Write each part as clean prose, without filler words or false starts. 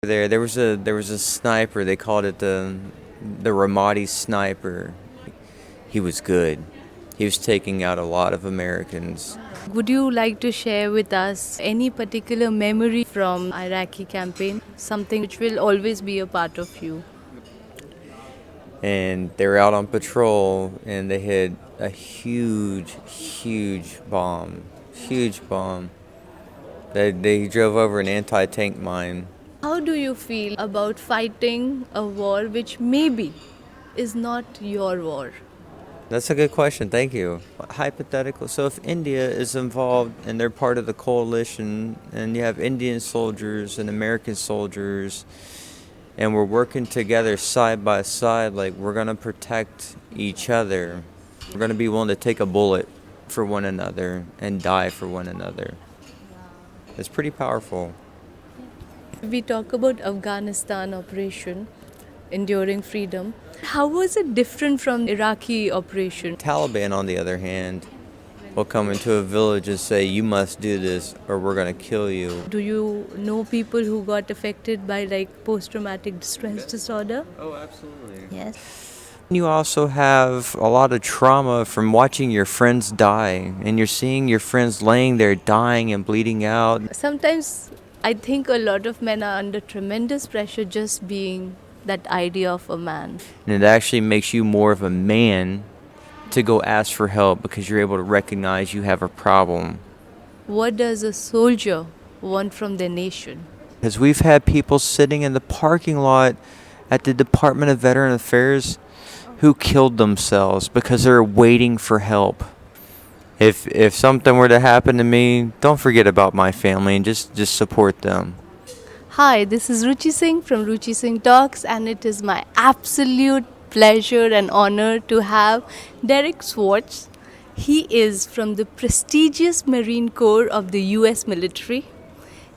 There was a sniper. They called it the Ramadi sniper. He was good. He was taking out a lot of Americans. Would you like to share with us any particular memory from Iraqi campaign? Something which will always be a part of you. And they were out on patrol, and they hit a huge bomb. Huge bomb. They drove over an anti-tank mine. How do you feel about fighting a war which maybe is not your war? That's a good question. Thank you. Hypothetical. So if India is involved and they're part of the coalition, and you have Indian soldiers and American soldiers, and we're working together side by side, like we're going to protect each other. We're going to be willing to take a bullet for one another and die for one another. It's pretty powerful. We talk about Afghanistan operation, Enduring Freedom. How was it different from Iraqi operation? Taliban, on the other hand, will come into a village and say, you must do this or we're going to kill you. Do you know people who got affected by like post-traumatic stress disorder? Oh, absolutely. Yes. You also have a lot of trauma from watching your friends die, and you're seeing your friends laying there dying and bleeding out. Sometimes I think a lot of men are under tremendous pressure just being that idea of a man. And it actually makes you more of a man to go ask for help because you're able to recognize you have a problem. What does a soldier want from their nation? Because we've had people sitting in the parking lot at the Department of Veteran Affairs who killed themselves because they're waiting for help. If something were to happen to me, don't forget about my family and just support them. Hi, this is Ruchi Singh from Ruchi Singh Talks, and it is my absolute pleasure and honor to have Derek Schwartz. He is from the prestigious Marine Corps of the US military.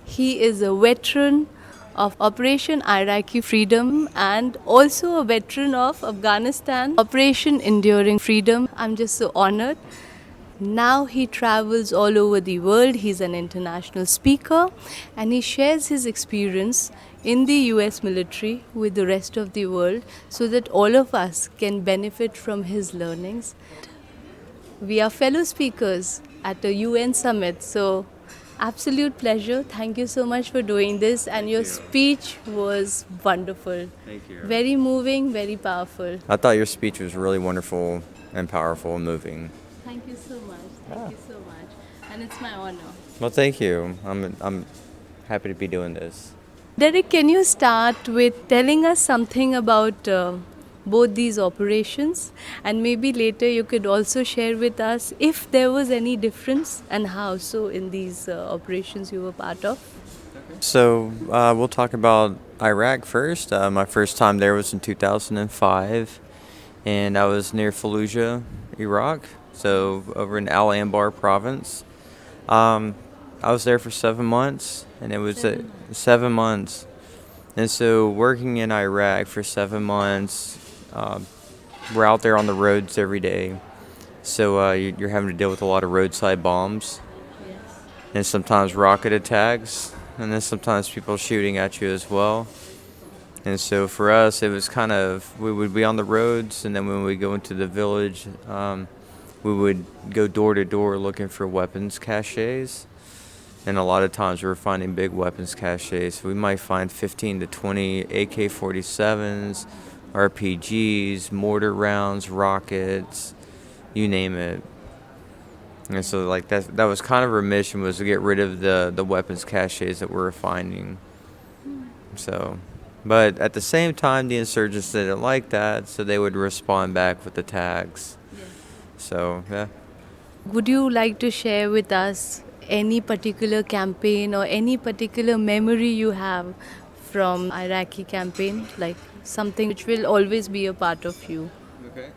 He is a veteran of Operation Iraqi Freedom and also a veteran of Afghanistan Operation Enduring Freedom. I'm just so honored. Now he travels all over the world. He's an international speaker and he shares his experience in the US military with the rest of the world so that all of us can benefit from his learnings. We are fellow speakers at a UN summit, so absolute pleasure. Thank you so much for doing this, and your speech was wonderful. Thank you. Very moving, very powerful. I thought your speech was really wonderful and powerful and moving. Thank you so much. Thank you so much. And it's my honor. Well, thank you. I'm happy to be doing this. Derek, can you start with telling us something about both these operations? And maybe later you could also share with us if there was any difference and how so in these operations you were part of. So we'll talk about Iraq first. My first time there was in 2005, and I was near Fallujah, Iraq, so over in Al Anbar province. I was there for 7 months, and it was 7 months. And so working in Iraq for 7 months, we're out there on the roads every day. So you're having to deal with a lot of roadside bombs, and sometimes rocket attacks, and then sometimes people shooting at you as well. And so for us, it was kind of, we would be on the roads, and then when we go into the village, we would go door to door looking for weapons caches. And a lot of times we were finding big weapons caches. We might find 15 to 20 AK-47s, RPGs, mortar rounds, rockets, you name it. And so like that was kind of our mission, was to get rid of the weapons caches that we were finding. So, but at the same time, the insurgents didn't like that, so they would respond back with the tags. So, yeah. Would you like to share with us any particular campaign or any particular memory you have from Iraqi campaign, like something which will always be a part of you? Okay.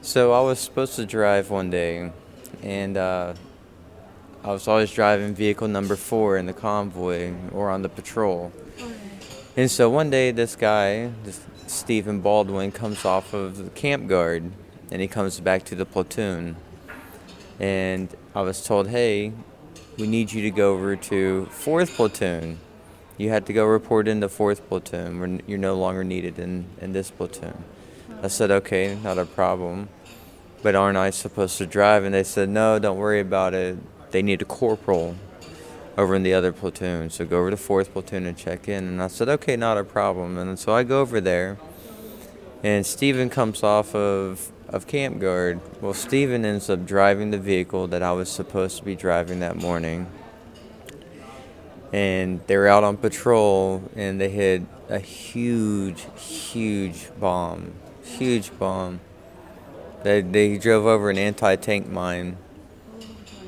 So I was supposed to drive one day, and I was always driving vehicle number 4 in the convoy or on the patrol. And so one day this guy, this Stephen Baldwin, comes off of the camp guard, and he comes back to the platoon. And I was told, hey, we need you to go over to 4th platoon. You had to go report in the 4th platoon when you're no longer needed in this platoon. I said, okay, not a problem. But aren't I supposed to drive? And they said, no, don't worry about it. They need a corporal over in the other platoon. So go over to 4th platoon and check in. And I said, okay, not a problem. And so I go over there. And Steven comes off of camp guard. Well, Steven ends up driving the vehicle that I was supposed to be driving that morning. And they were out on patrol, and they hit a huge, huge bomb. Huge bomb. They drove over an anti-tank mine.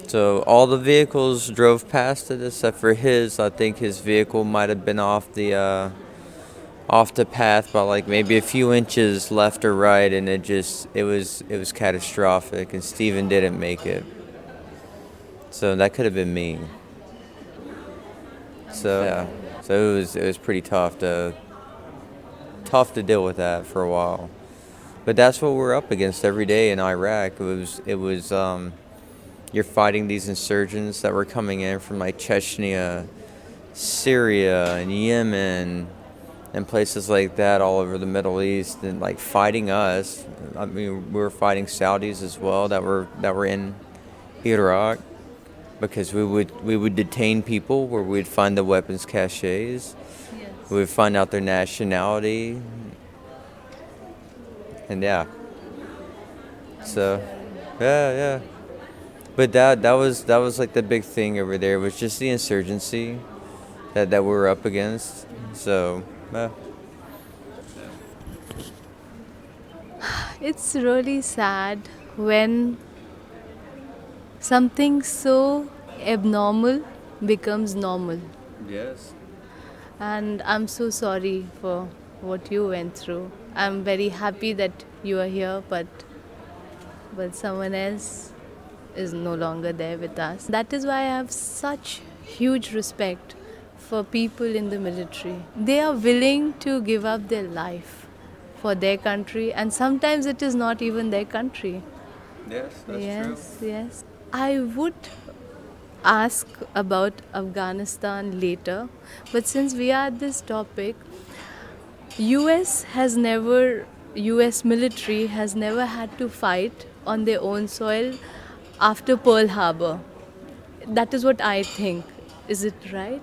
So all the vehicles drove past it except for his. I think his vehicle might have been off the path by like maybe a few inches left or right, and it was catastrophic, and Steven didn't make it. So that could have been me. So yeah, so it was pretty tough to deal with that for a while. But that's what we're up against every day in Iraq. It was you're fighting these insurgents that were coming in from like Chechnya, Syria, and Yemen, and places like that all over the Middle East, and like fighting us. I mean, we were fighting Saudis as well that were in Iraq, because we would detain people where we'd find the weapons caches. Yes. We would find out their nationality. And yeah. So yeah. But that was like the big thing over there, was just the insurgency that we were up against. So It's really sad when something so abnormal becomes normal. yes. And I'm so sorry for what you went through. I'm very happy that you are here, but someone else is no longer there with us. That is why I have such huge respect for people in the military. They are willing to give up their life for their country, and sometimes it is not even their country. Yes, that's true. Yes. I would ask about Afghanistan later, but since we are at this topic, US military has never had to fight on their own soil after Pearl Harbor. That is what I think. Is it right?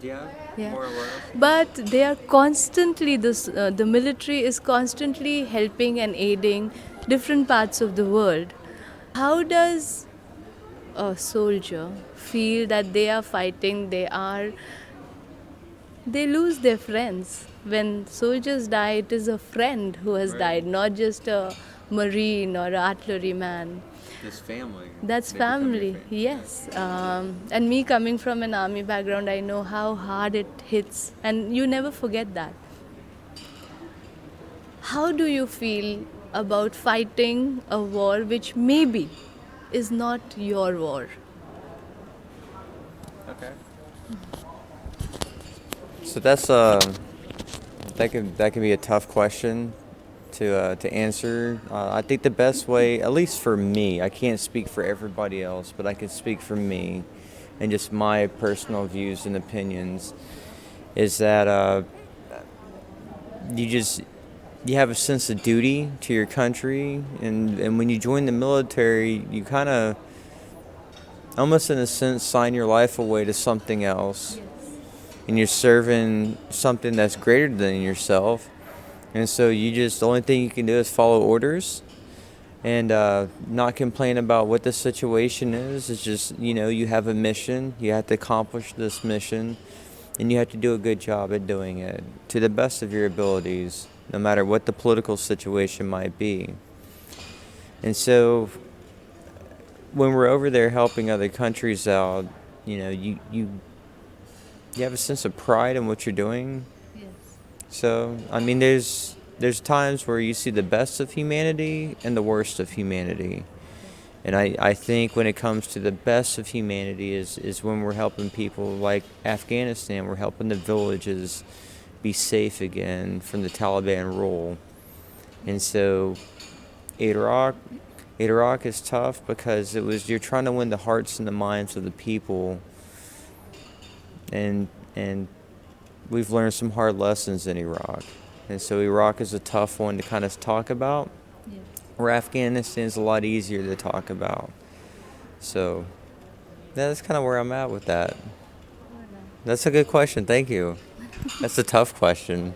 Yeah. More or less. But they are constantly, the military is constantly helping and aiding different parts of the world. How does a soldier feel that they are fighting, they lose their friends? When soldiers die, it is a friend who has died, not just a marine or an artilleryman. This family. That's family, yes. And me coming from an army background, I know how hard it hits, and you never forget that. How do you feel about fighting a war which maybe is not your war? Okay. So that's that can be a tough question to answer. I think the best way, at least for me, I can't speak for everybody else, but I can speak for me and just my personal views and opinions, is that you have a sense of duty to your country, and when you join the military, you kind of almost in a sense sign your life away to something else. And you're serving something that's greater than yourself. And so the only thing you can do is follow orders and not complain about what the situation is. It's just, you have a mission, you have to accomplish this mission, and you have to do a good job at doing it to the best of your abilities, no matter what the political situation might be. And so when we're over there helping other countries out, you have a sense of pride in what you're doing. Yes. So, I mean, there's times where you see the best of humanity and the worst of humanity. And I think when it comes to the best of humanity is when we're helping people like Afghanistan, we're helping the villages be safe again from the Taliban rule. And so Iraq is tough because you're trying to win the hearts and the minds of the people. And and we've learned some hard lessons in Iraq. And so Iraq is a tough one to kind of talk about, where Afghanistan's a lot easier to talk about. So that's kind of where I'm at with that. That's a good question. Thank you. That's a tough question.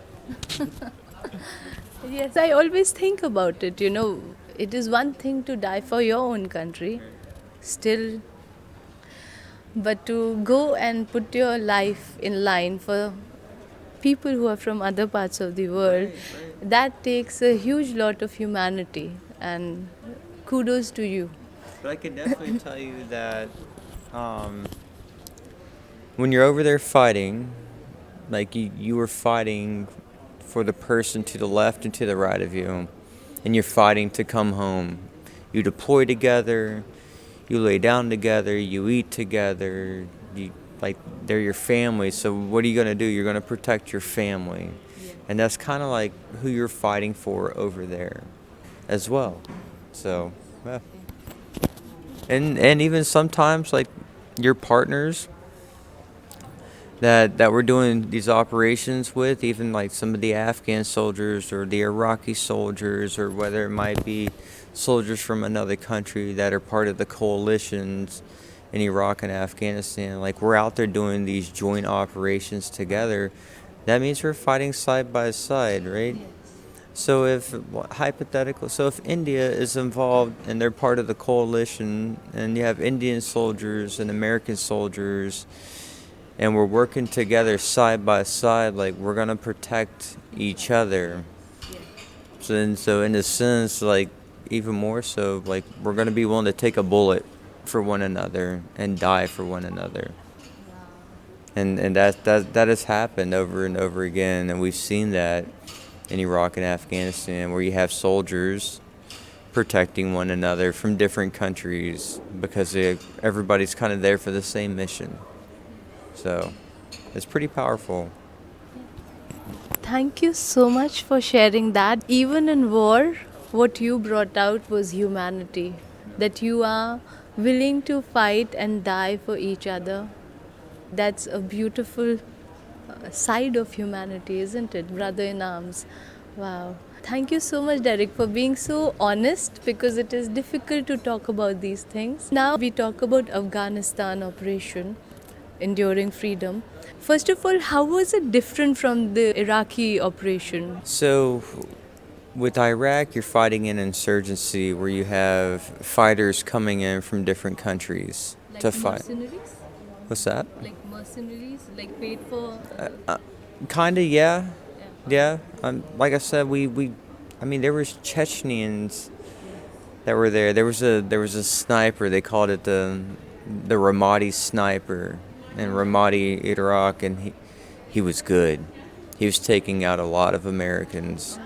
Yes, I always think about it. It is one thing to die for your own country, still, but to go and put your life in line for people who are from other parts of the world, that takes a huge lot of humanity, and kudos to you. But I can definitely tell you that um, when you're over there fighting, like you were fighting for the person to the left and to the right of you, and you're fighting to come home. You deploy together, you lay down together, you eat together, like they're your family. So what are you gonna do? You're gonna protect your family, and that's kind of like who you're fighting for over there, as well. So, yeah. And even sometimes like your partners that we're doing these operations with, even like some of the Afghan soldiers or the Iraqi soldiers, or whether it might be soldiers from another country that are part of the coalitions in Iraq and Afghanistan, like we're out there doing these joint operations together. That means we're fighting side by side, right? So if India is involved and they're part of the coalition, and you have Indian soldiers and American soldiers, and we're working together side by side, like we're gonna protect each other. So in a sense, like even more so, like we're gonna be willing to take a bullet for one another and die for one another. And that has happened over and over again, and we've seen that in Iraq and Afghanistan, where you have soldiers protecting one another from different countries because everybody's kind of there for the same mission. So it's pretty powerful. Thank you so much for sharing that. Even in war, what you brought out was humanity, that you are willing to fight and die for each other. That's a beautiful side of humanity, isn't it? Brother in arms. Wow. Thank you so much, Derek, for being so honest, because it is difficult to talk about these things. Now we talk about Afghanistan operation, Enduring Freedom. First of all, how was it different from the Iraqi operation? So with Iraq, you're fighting an insurgency where you have fighters coming in from different countries to fight. Mercenaries? What's that? Like mercenaries, like paid for? Kinda, yeah. Yeah. Like I said, I mean, there was Chechens that were there. There was a sniper. They called it the Ramadi sniper in Ramadi, Iraq, and he was good. He was taking out a lot of Americans,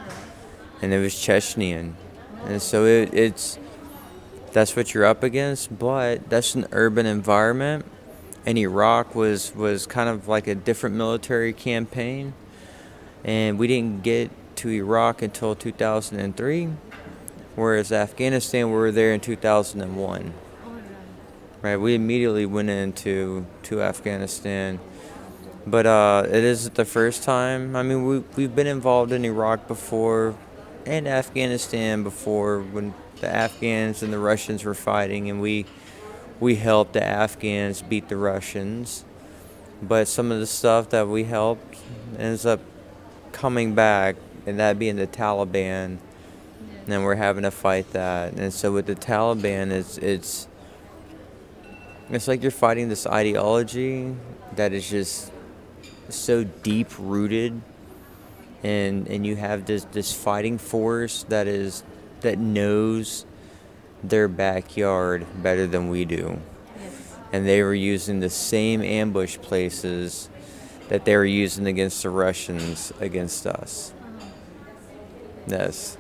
and it was Chechnyan, and so that's what you're up against. But that's an urban environment, and Iraq was kind of like a different military campaign, and we didn't get to Iraq until 2003, whereas Afghanistan, we were there in 2001. Right, we immediately went into Afghanistan, but it isn't the first time. I mean, we've been involved in Iraq before, and Afghanistan before, when the Afghans and the Russians were fighting, and we helped the Afghans beat the Russians. But some of the stuff that we helped ends up coming back, and that being the Taliban, and we're having to fight that. And so with the Taliban, it's like you're fighting this ideology that is just so deep rooted, and you have this fighting force that knows their backyard better than we do. Yes. And they were using the same ambush places that they were using against the Russians against us. Yes.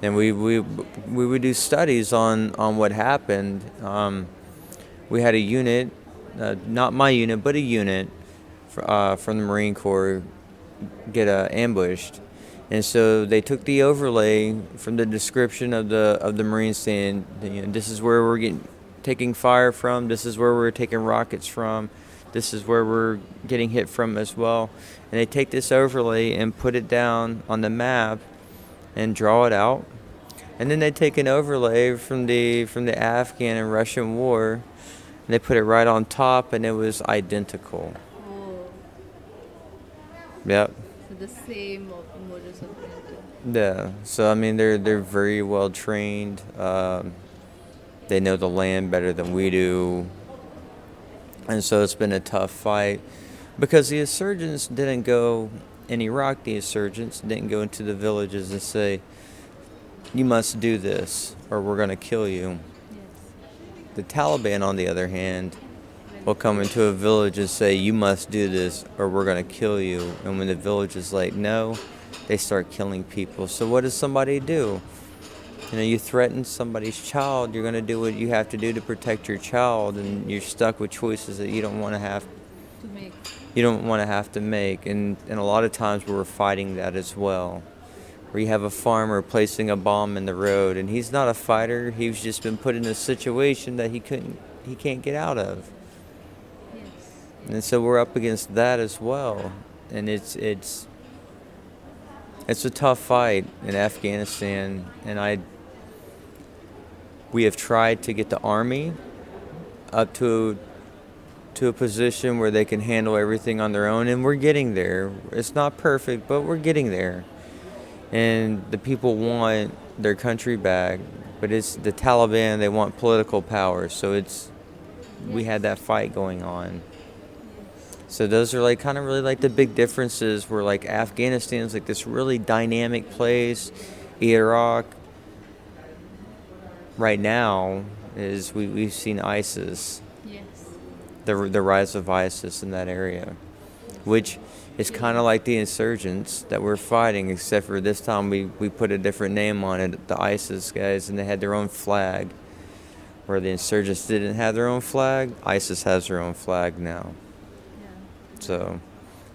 And we would do studies on what happened. We had a unit, not my unit, but a unit from the Marine Corps get ambushed. And so they took the overlay from the description of the Marines, saying, this is where we're taking fire from, this is where we're taking rockets from, this is where we're getting hit from as well. And they take this overlay and put it down on the map and draw it out. And then they take an overlay from the Afghan and Russian war, and they put it right on top, and it was identical. Oh, Yep. so the same modus operandi. Yeah. So I mean, they're very well trained. They know the land better than we do, and so it's been a tough fight because the insurgents didn't go in Iraq. The insurgents didn't go into the villages and say, "You must do this, or we're going to kill you." Yes. The Taliban, on the other hand, will come into a village and say, "You must do this, or we're going to kill you." And when the village is like, "No," they start killing people. So what does somebody do? You know, you threaten somebody's child, you're going to do what you have to do to protect your child, and you're stuck with choices that you don't want to have To make. to make. And a lot of times we're fighting that as well. Where you have a farmer placing a bomb in the road, and he's not a fighter, he's just been put in a situation that he can't get out of. Yes. And so we're up against that as well. And it's a tough fight in Afghanistan, and we have tried to get the army up to a position where they can handle everything on their own, and we're getting there. It's not perfect, but we're getting there. And the people want their country back, but it's the Taliban, they want political power. So we had that fight going on. So those are like kind of really like the big differences where like Afghanistan's like this really dynamic place. Iraq right now is we've seen ISIS, Yes. the rise of ISIS in that area, which is kind of like the insurgents that we're fighting, except for this time we put a different name on it, the ISIS guys, and they had their own flag. Where the insurgents didn't have their own flag, ISIS has their own flag now. Yeah. So,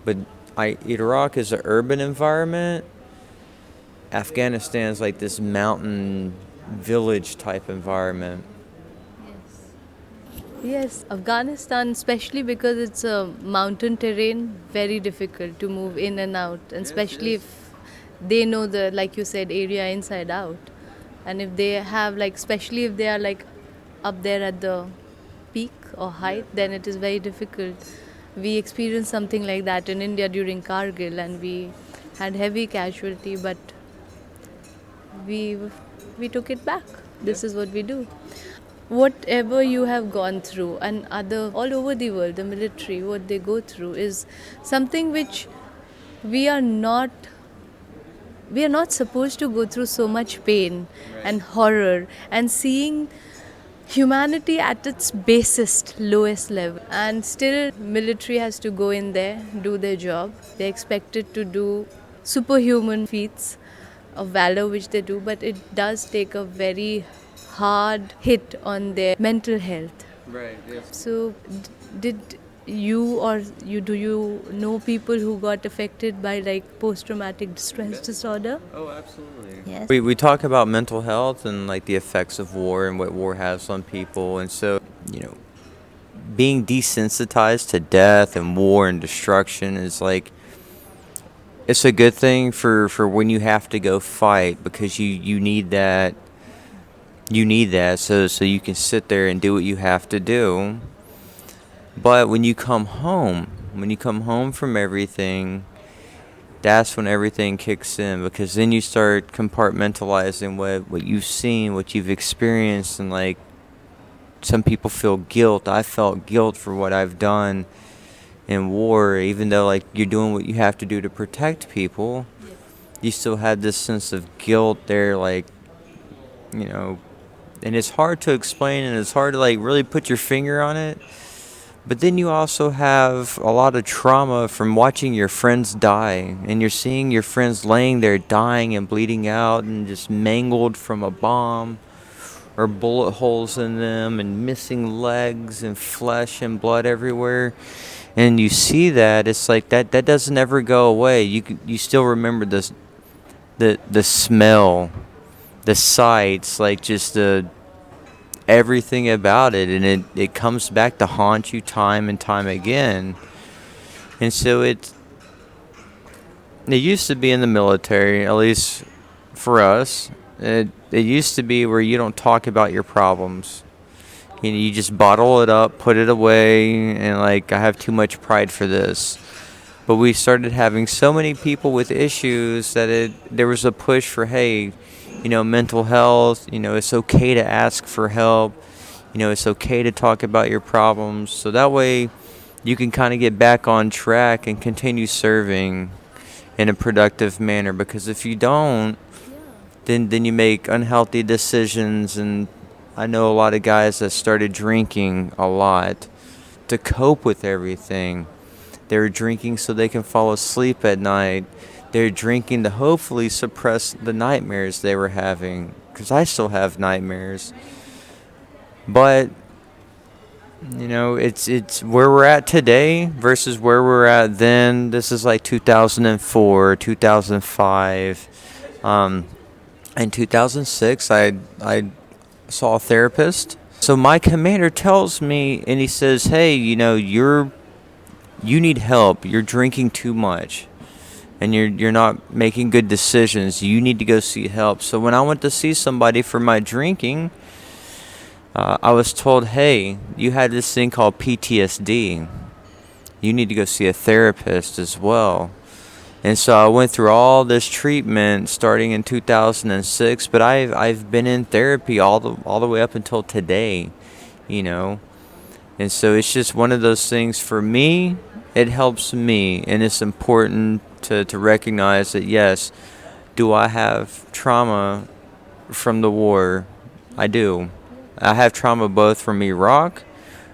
but Iraq is an urban environment. Afghanistan is like this mountain village type environment. Yes, Afghanistan, especially because it's a mountain terrain, very difficult to move in and out, and especially yes. if they know the, like you said, area inside out, and if they have like, especially if they are like up there at the peak or height, then it is very difficult. We experienced something like that in India during Kargil, and we had heavy casualty, but we we took it back. This is what we do. Whatever you have gone through, and other all over the world, the military, what they go through is something which we are not we are not supposed to go through so much pain and horror, and seeing humanity at its basest lowest level, and still military has to go in there, do their job. They're expected to do superhuman feats of valor, which they do, but it does take a very hard hit on their mental health. Right. Yes. So did you know people who got affected by like post-traumatic stress disorder? Oh, absolutely. Yes. We talk about mental health and like the effects of war and what war has on people, and so being desensitized to death and war and destruction is like, it's a good thing for when you have to go fight, because you need that. You need that so you can sit there and do what you have to do. But when you come home from everything, that's when everything kicks in, because then you start compartmentalizing what you've seen, what you've experienced, and like some people feel guilt. I felt guilt for what I've done in war, even though like you're doing what you have to do to protect people. You still had this sense of guilt there, like, and it's hard to explain, and it's hard to like really put your finger on it. But then you also have a lot of trauma from watching your friends die, and you're seeing your friends laying there dying and bleeding out and just mangled from a bomb or bullet holes in them and missing legs and flesh and blood everywhere. And you see that, it's like that doesn't ever go away. You still remember the smell, the sights, like just everything about it, and it comes back to haunt you time and time again. And so it used to be in the military, at least for us. It used to be where you don't talk about your problems. You just bottle it up, put it away, and like, I have too much pride for this. But we started having so many people with issues that there was a push for, hey, mental health, it's okay to ask for help. It's okay to talk about your problems. So that way you can kind of get back on track and continue serving in a productive manner. Because if you don't, then you make unhealthy decisions. And I know a lot of guys that started drinking a lot to cope with everything. They're drinking so they can fall asleep at night. They're drinking to hopefully suppress the nightmares they were having. Because I still have nightmares. But, it's where we're at today versus where we're at then. This is like 2004, 2005. In 2006, I saw a therapist. So my commander tells me, and he says, hey, you need help. You're drinking too much, and you're not making good decisions. You need to go see help. So when I went to see somebody for my drinking, I was told, hey, you had this thing called PTSD. You need to go see a therapist as well. And so I went through all this treatment starting in 2006, but I've been in therapy all the way up until today, And so it's just one of those things for me. It helps me, and it's important to recognize that, yes, do I have trauma from the war? I do. I have trauma both from Iraq,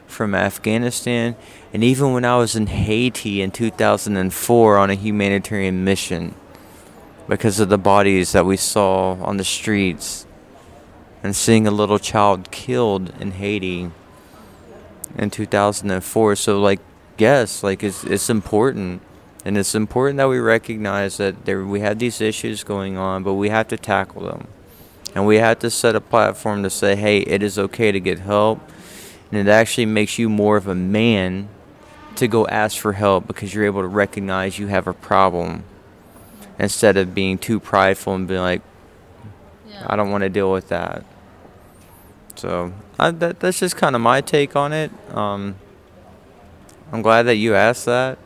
from Afghanistan, and even when I was in Haiti in 2004 on a humanitarian mission because of the bodies that we saw on the streets and seeing a little child killed in Haiti in 2004. So, yes, it's important. And it's important that we recognize that we have these issues going on, but we have to tackle them. And we have to set a platform to say, hey, it is okay to get help. And it actually makes you more of a man to go ask for help because you're able to recognize you have a problem instead of being too prideful and being like, I don't want to deal with that. So that's just kind of my take on it. I'm glad that you asked that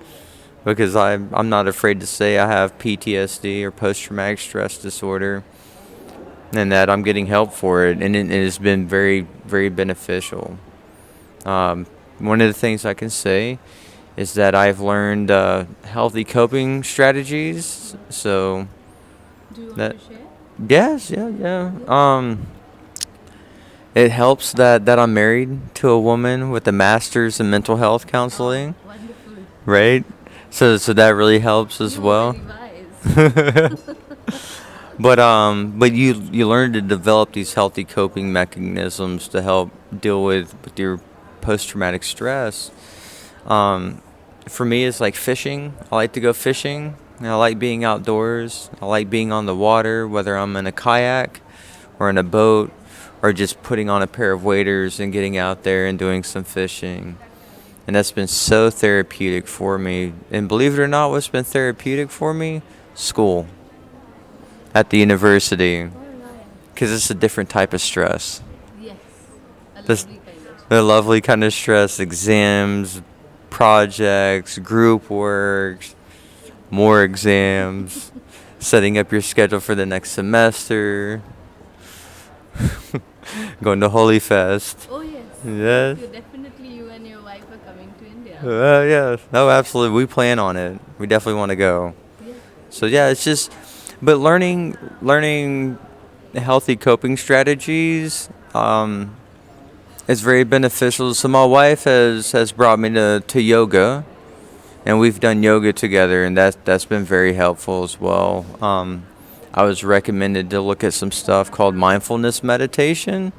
because I'm not afraid to say I have PTSD or post-traumatic stress disorder, and that I'm getting help for it, and it has been very, very beneficial. One of the things I can say is that I've learned healthy coping strategies. So, Do you want to share? Yes, yeah. It helps that I'm married to a woman with a master's in mental health counseling, Wonderful. right? So that really helps as well. Very wise. But you learn to develop these healthy coping mechanisms to help deal with your post-traumatic stress. For me, it's like fishing. I like to go fishing. And I like being outdoors. I like being on the water, whether I'm in a kayak or in a boat or just putting on a pair of waders and getting out there and doing some fishing. And that's been so therapeutic for me. And believe it or not, what's been therapeutic for me? School. At the university. Because it's a different type of stress. Yes. A This- lovely kind of. The lovely kind of stress, exams, projects, group work, more exams, setting up your schedule for the next semester, going to Holy Fest. Oh yes. Yes. Definitely you and your wife are coming to India. Yeah. No, absolutely. We plan on it. We definitely want to go. Yeah. So yeah, it's just, but learning healthy coping strategies is very beneficial. So my wife has brought me to yoga, and we've done yoga together, and that's been very helpful as well. I was recommended to look at some stuff called mindfulness meditation,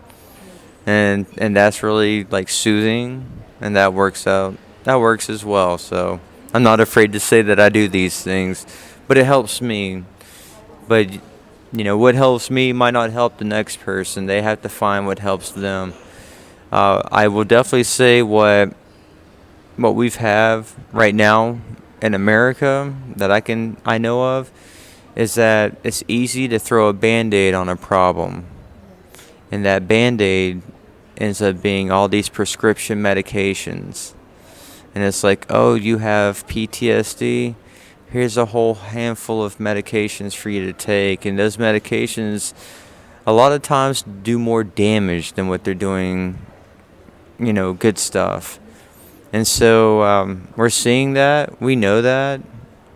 and that's really like soothing, and that works as well. So I'm not afraid to say that I do these things, but it helps me. But what helps me might not help the next person. They have to find what helps them. I will definitely say what we've have right now in America that I know of is that it's easy to throw a band-aid on a problem, and that band-aid ends up being all these prescription medications. And it's like, oh, you have PTSD. Here's a whole handful of medications for you to take, and those medications a lot of times do more damage than what they're doing, good stuff. And so we're seeing that, we know that,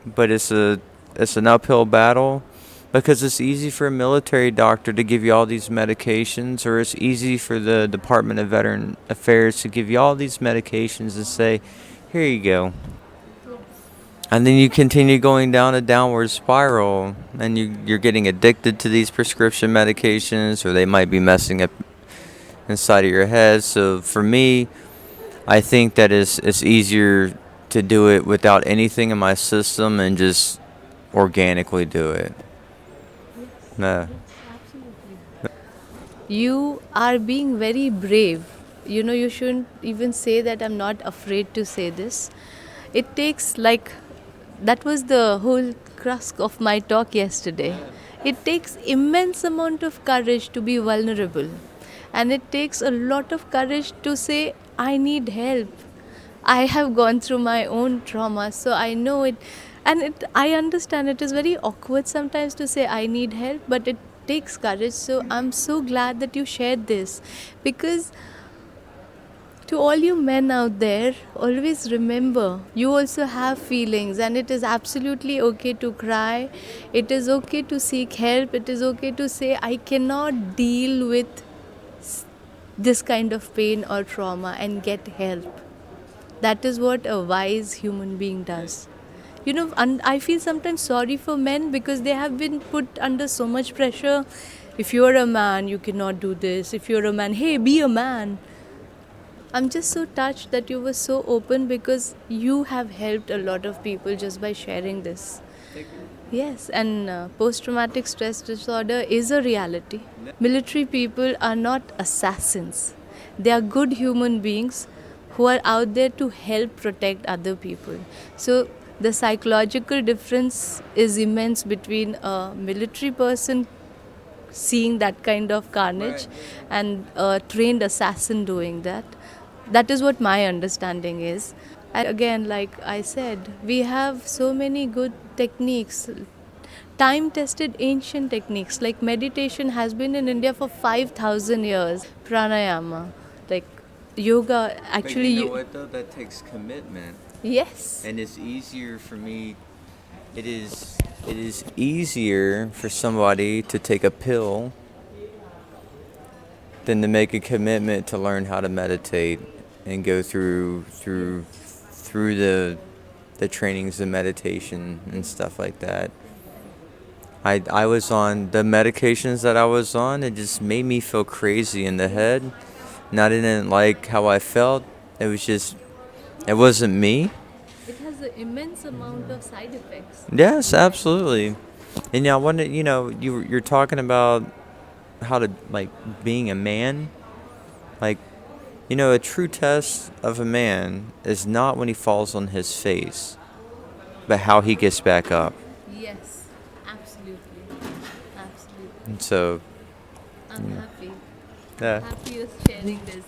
but it's an uphill battle because it's easy for a military doctor to give you all these medications, or it's easy for the Department of Veteran Affairs to give you all these medications and say, here you go. And then you continue going down a downward spiral, and you're getting addicted to these prescription medications, or they might be messing up inside of your head. So for me, I think that it's easier to do it without anything in my system and just organically do it. Yeah. You are being very brave. You shouldn't even say that I'm not afraid to say this. It takes, like, that was the whole crux of my talk yesterday. It takes immense amount of courage to be vulnerable. And it takes a lot of courage to say, I need help. I have gone through my own trauma, so I know it. And I understand it is very awkward sometimes to say, I need help, but it takes courage. So I'm so glad that you shared this. Because to all you men out there, always remember you also have feelings, and it is absolutely okay to cry. It is okay to seek help. It is okay to say, I cannot deal with this kind of pain or trauma, and get help. That is what a wise human being does. And I feel sometimes sorry for men because they have been put under so much pressure. If you're a man, you cannot do this. If you're a man, hey, be a man. I'm just so touched that you were so open, because you have helped a lot of people just by sharing this. Yes, and post-traumatic stress disorder is a reality. Military people are not assassins. They are good human beings who are out there to help protect other people. So the psychological difference is immense between a military person seeing that kind of carnage and a trained assassin doing that. That is what my understanding is. And again, like I said, we have so many good techniques, time tested ancient techniques. Like meditation has been in India for 5,000 years. Pranayama, like yoga, actually. But you know what though? That takes commitment. Yes. And it's easier for me. It is easier for somebody to take a pill than to make a commitment to learn how to meditate and go through the trainings of meditation and stuff like that. I was on the medications that I was on. It just made me feel crazy in the head, and I didn't like how I felt. It wasn't me. It has an immense amount of side effects. Yes, absolutely. And I wonder, you're talking about how to, like, being a man. Like, a true test of a man is not when he falls on his face, but how he gets back up. Yes, absolutely. Absolutely. And so, I'm happy. yeah. Happy you're sharing this.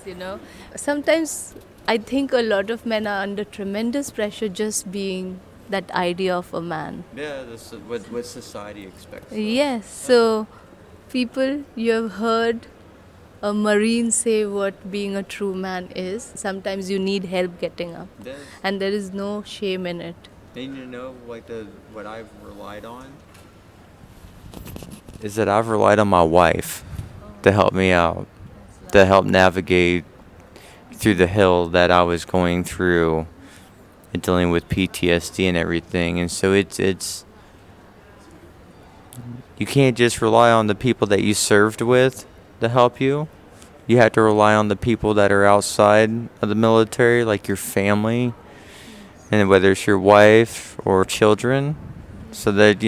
Sometimes I think a lot of men are under tremendous pressure just being that idea of a man. Yeah, that's what society expects. Yes, so people, you have heard a Marine say what being a true man is. Sometimes you need help getting up, Yes. and there is no shame in it. And what I've relied on is that I've relied on my wife to help me out, to help navigate through the hill that I was going through and dealing with PTSD and everything. And so it's you can't just rely on the people that you served with to help you. You have to rely on the people that are outside of the military, like your family, and whether it's your wife or children, so that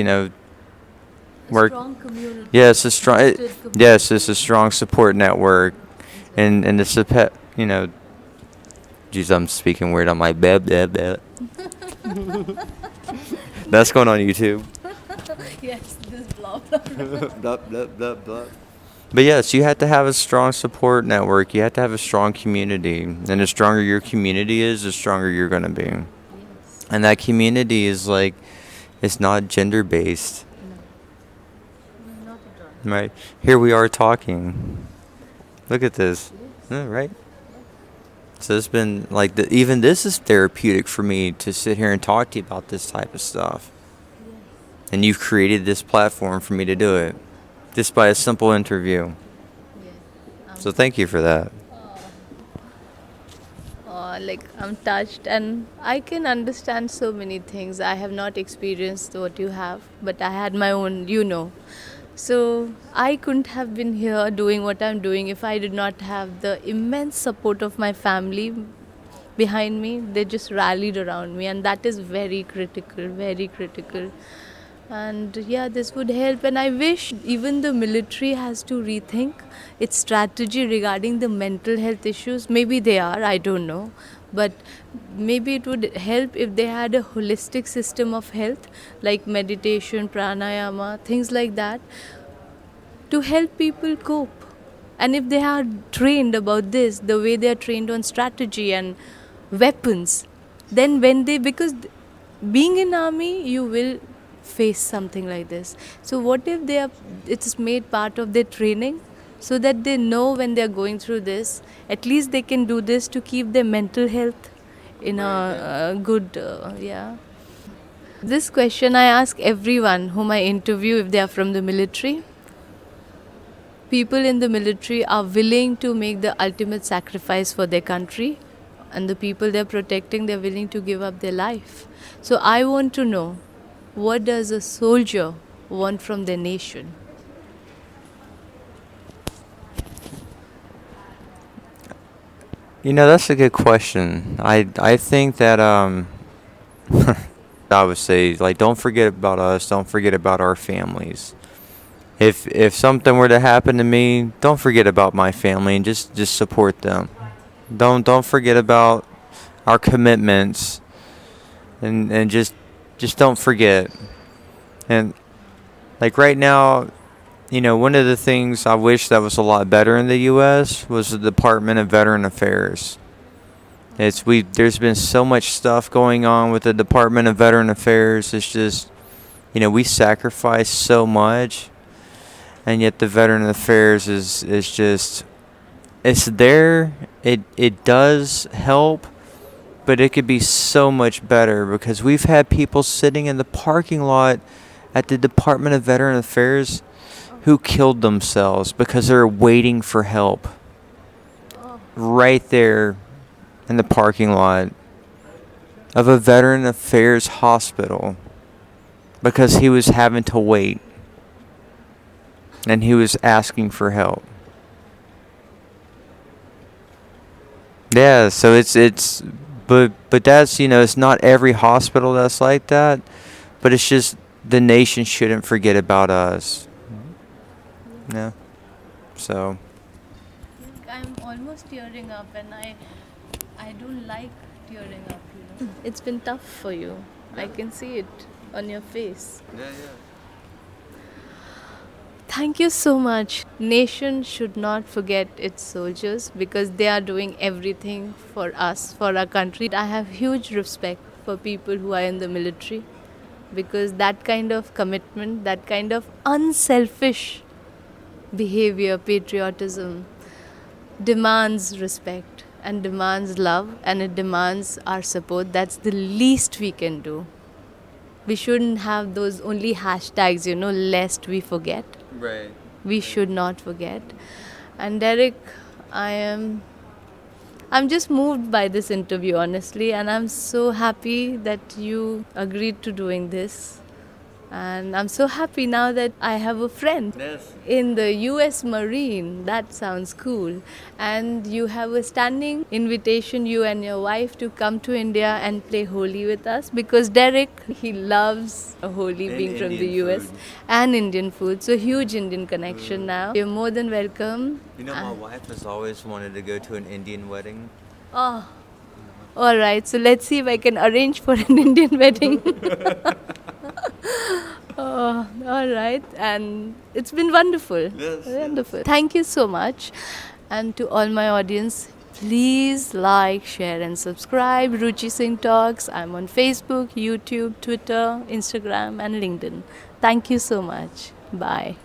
work. Strong community. Yes, a strong. Trusted community. Yes, it's a strong support network, and you know, geez, I'm speaking weird. I'm like, blah, blah, blah. That's going on YouTube. Yes, this blob. Blah, blah, blah, blah. But yes, you have to have a strong support network. You have to have a strong community. And the stronger your community is, the stronger you're going to be. Yes. And that community is like, it's not gender based, No, not at all. right? Here we are talking. Look at this. Yeah, right? So it's been like, even this is therapeutic for me to sit here and talk to you about this type of stuff. And you've created this platform for me to do it just by a simple interview. Yes. So thank you for that. Like I'm touched, and I can understand so many things. I have not experienced what you have, but I had my own, So I couldn't have been here doing what I'm doing if I did not have the immense support of my family behind me. They just rallied around me, and that is very critical, very critical. And yeah, this would help. And I wish even the military has to rethink its strategy regarding the mental health issues. Maybe they are, I don't know. But maybe it would help if they had a holistic system of health, like meditation, pranayama, things like that, to help people cope. And if they are trained about this, the way they are trained on strategy and weapons, then when they, because being in army, you will face something like this. So what if they are, it's made part of their training, so that they know when they are going through this, at least they can do this to keep their mental health in a good, yeah. This question I ask everyone whom I interview if they are from the military. People in the military are willing to make the ultimate sacrifice for their country, and the people they're protecting, they're willing to give up their life. So I want to know, what does a soldier want from their nation? You know, that's a good question. I think that I would say, like, don't forget about us. Don't forget about our families. If something were to happen to me, don't forget about my family and just support them. Don't forget about our commitments, and just don't forget. And like right now, one of the things I wish that was a lot better in the U.S. was the Department of Veteran Affairs. There's been so much stuff going on with the Department of Veteran Affairs. It's just, we sacrifice so much, and yet the Veteran Affairs is just, it's there. It does help, but it could be so much better, because we've had people sitting in the parking lot at the Department of Veteran Affairs who killed themselves because they're waiting for help right there in the parking lot of a Veteran Affairs hospital because he was having to wait and he was asking for help. Yeah, so but that's, it's not every hospital that's like that, but it's just the nation shouldn't forget about us. Yeah. So. I'm almost tearing up, and I don't like tearing up. It's been tough for you. I can see it on your face. Yeah. Thank you so much. Nation should not forget its soldiers, because they are doing everything for us, for our country. I have huge respect for people who are in the military, because that kind of commitment, that kind of unselfish behavior, patriotism, demands respect and demands love, and it demands our support. That's the least we can do. We shouldn't have those only hashtags, lest we forget. Right. We should not forget. And Derek, I'm just moved by this interview, honestly, and I'm so happy that you agreed to doing this. And I'm so happy now that I have a friend in the US Marine. That sounds cool. And you have a standing invitation, you and your wife, to come to India and play Holi with us, because Derek, he loves Holi, And being from the Indian US, food. and Indian food. So huge Indian connection now. You're more than welcome. You know, my wife has always wanted to go to an Indian wedding. Oh, all right. So let's see if I can arrange for an Indian wedding. Oh, all right. And it's been wonderful. Yes, Wonderful. Thank you so much. And to all my audience, please like, share, and subscribe. Ruchi Singh Talks. I'm on Facebook, YouTube, Twitter, Instagram, and LinkedIn. Thank you so much. Bye.